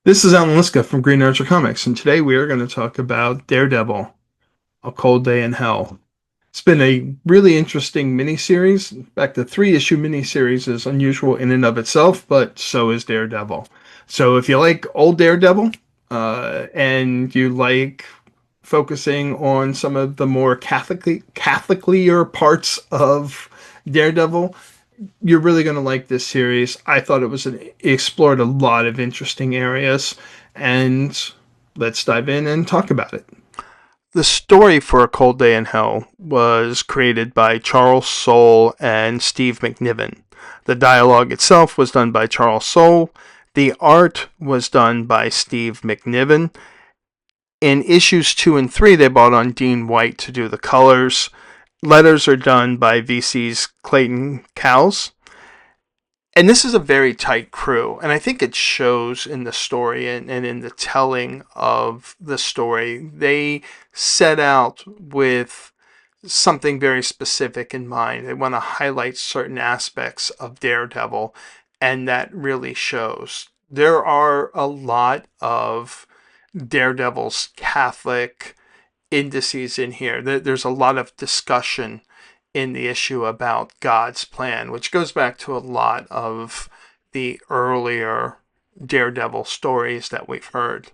This is Alan Liska from Green Archer Comics, and today we are going to talk about Daredevil, A Cold Day in Hell. It's been a really interesting miniseries. In fact, the three-issue miniseries is unusual in and of itself, but so is Daredevil. So if you like old Daredevil, and you like focusing on some of the more Catholiclier parts of Daredevil, you're really going to like this series. I thought it explored a lot of interesting areas, and let's dive in and talk about it. The story for A Cold Day in Hell was created by Charles Soule and Steve McNiven. The dialogue itself was done by Charles Soule. The art was done by Steve McNiven. In issues 2 and 3, they brought on Dean White to do the colors. Letters are done by VC's Clayton Cowles. And this is a very tight crew, and I think it shows in the story and in the telling of the story. They set out with something very specific in mind. They want to highlight certain aspects of Daredevil, and that really shows. There are a lot of Daredevil's Catholic indices in here. There's a lot of discussion in the issue about God's plan, which goes back to a lot of the earlier Daredevil stories that we've heard.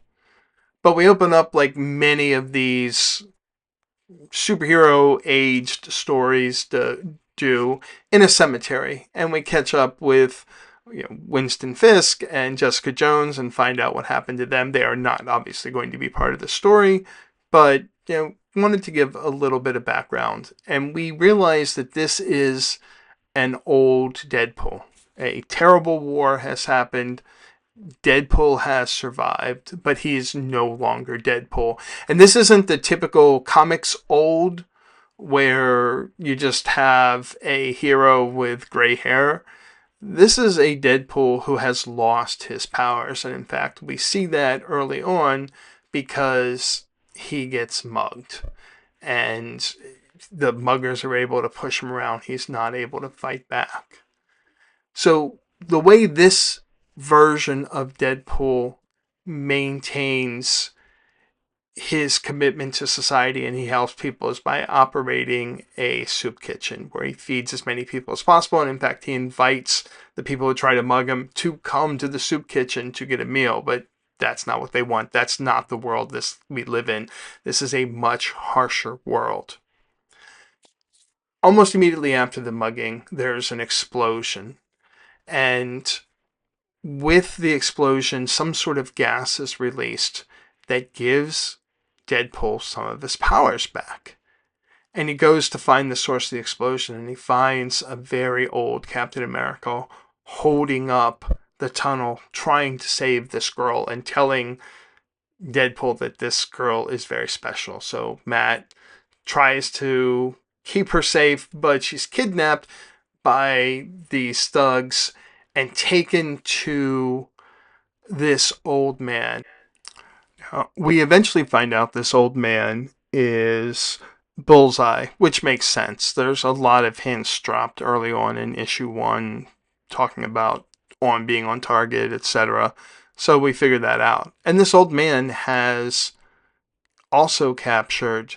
But we open up like many of these superhero aged stories do in a cemetery, and we catch up with Winston Fisk and Jessica Jones and find out what happened to them. They are not obviously going to be part of the story, but wanted to give a little bit of background. And we realize that this is an old Deadpool. A terrible war has happened. Deadpool has survived, but he is no longer Deadpool. And this isn't the typical comics old where you just have a hero with gray hair. This is a Deadpool who has lost his powers. And in fact, we see that early on because he gets mugged, and the muggers are able to push him around. He's not able to fight back. So the way this version of Deadpool maintains his commitment to society and he helps people is by operating a soup kitchen where he feeds as many people as possible. And in fact, he invites the people who try to mug him to come to the soup kitchen to get a meal. But that's not what they want. That's not the world we live in. This is a much harsher world. Almost immediately after the mugging, there's an explosion. And with the explosion, some sort of gas is released that gives Deadpool some of his powers back. And he goes to find the source of the explosion, and he finds a very old Captain America holding up the tunnel, trying to save this girl and telling Deadpool that this girl is very special. So Matt tries to keep her safe, but she's kidnapped by these thugs and taken to this old man. We eventually find out this old man is Bullseye, which makes sense. There's a lot of hints dropped early on in issue 1 talking about being on target, etc. So we figured that out. And this old man has also captured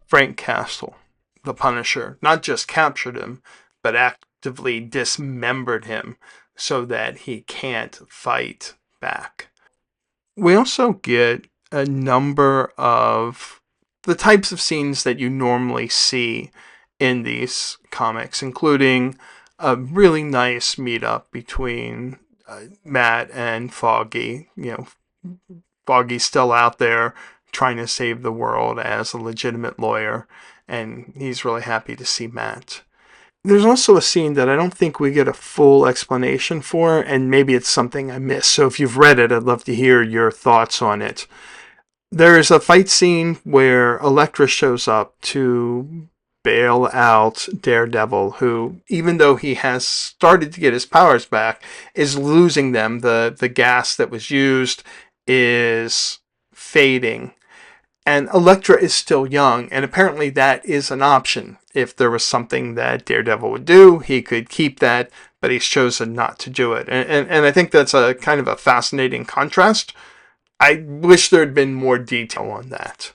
Frank Castle, the Punisher. Not just captured him, but actively dismembered him so that he can't fight back. We also get a number of the types of scenes that you normally see in these comics, including a really nice meetup between Matt and Foggy. Foggy's still out there trying to save the world as a legitimate lawyer, and he's really happy to see Matt. There's also a scene that I don't think we get a full explanation for, and maybe it's something I missed. So if you've read it, I'd love to hear your thoughts on it. There is a fight scene where Elektra shows up to bail out Daredevil, who, even though he has started to get his powers back, is losing them. The gas that was used is fading. And Elektra is still young, and apparently that is an option. If there was something that Daredevil would do, he could keep that, but he's chosen not to do it. And I think that's a kind of a fascinating contrast I wish there had been more detail on that.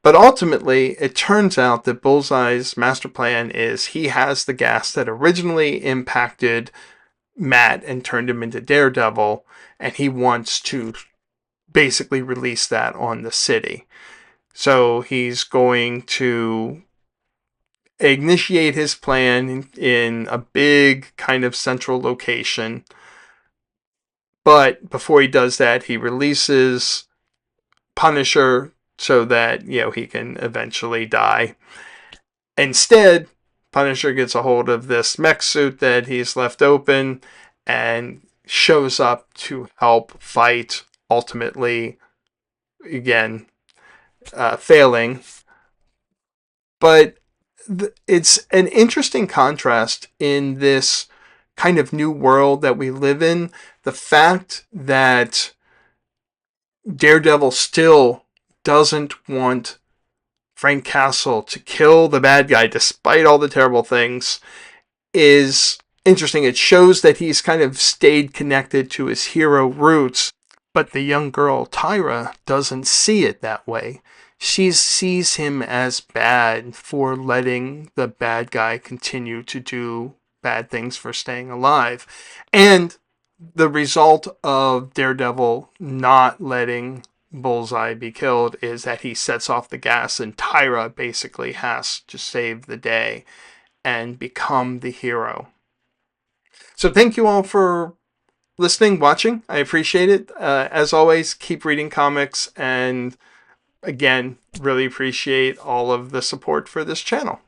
But ultimately, it turns out that Bullseye's master plan is he has the gas that originally impacted Matt and turned him into Daredevil, and he wants to basically release that on the city. So he's going to initiate his plan in a big kind of central location. But before he does that, he releases Punisher so that, he can eventually die. Instead, Punisher gets a hold of this mech suit that he's left open and shows up to help fight, ultimately, again, failing. But it's an interesting contrast in this kind of new world that we live in. The fact that Daredevil still doesn't want Frank Castle to kill the bad guy despite all the terrible things is interesting. It shows that he's kind of stayed connected to his hero roots, but the young girl, Tyra, doesn't see it that way. She sees him as bad for letting the bad guy continue to do bad things for staying alive. And the result of Daredevil not letting Bullseye be killed is that he sets off the gas and Tyra basically has to save the day and become the hero. So thank you all for listening, watching. I appreciate it. As always, keep reading comics, and again, really appreciate all of the support for this channel.